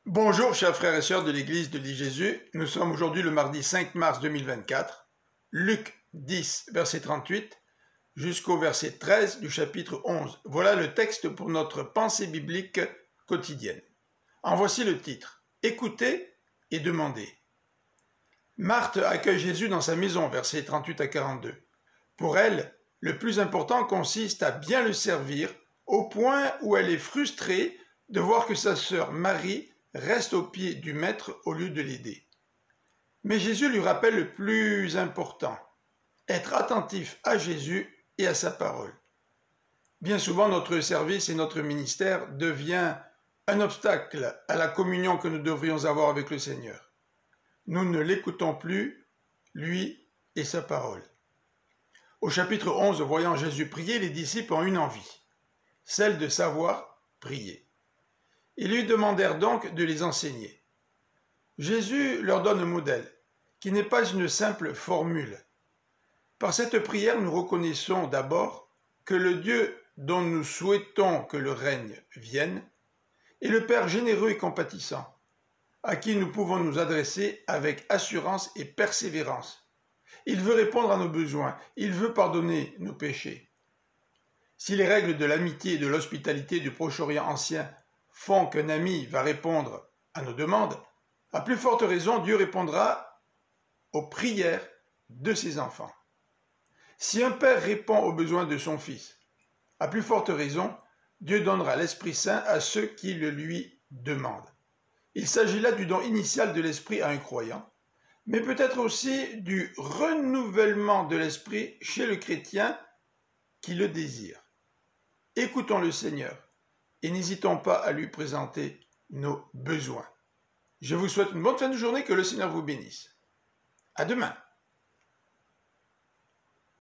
Bonjour chers frères et sœurs de l'église de l'I-Jésus, nous sommes aujourd'hui le mardi 5 mars 2024, Luc 10 verset 38 jusqu'au verset 13 du chapitre 11. Voilà le texte pour notre pensée biblique quotidienne. En voici le titre, Écoutez et demandez. Marthe accueille Jésus dans sa maison, versets 38 à 42. Pour elle, le plus important consiste à bien le servir au point où elle est frustrée de voir que sa sœur Marie reste aux pieds du maître au lieu de l'aider. Mais Jésus lui rappelle le plus important, être attentif à Jésus et à sa parole. Bien souvent, notre service et notre ministère devient un obstacle à la communion que nous devrions avoir avec le Seigneur. Nous ne l'écoutons plus, lui et sa parole. Au chapitre 11, voyant Jésus prier, les disciples ont une envie, celle de savoir prier. Ils lui demandèrent donc de les enseigner. Jésus leur donne un modèle, qui n'est pas une simple formule. Par cette prière, nous reconnaissons d'abord que le Dieu dont nous souhaitons que le règne vienne est le Père généreux et compatissant, à qui nous pouvons nous adresser avec assurance et persévérance. Il veut répondre à nos besoins, il veut pardonner nos péchés. Si les règles de l'amitié et de l'hospitalité du Proche-Orient ancien font qu'un ami va répondre à nos demandes, à plus forte raison, Dieu répondra aux prières de ses enfants. Si un père répond aux besoins de son fils, à plus forte raison, Dieu donnera l'Esprit Saint à ceux qui le lui demandent. Il s'agit là du don initial de l'Esprit à un croyant, mais peut-être aussi du renouvellement de l'Esprit chez le chrétien qui le désire. Écoutons le Seigneur et n'hésitons pas à lui présenter nos besoins. Je vous souhaite une bonne fin de journée, que le Seigneur vous bénisse. À demain.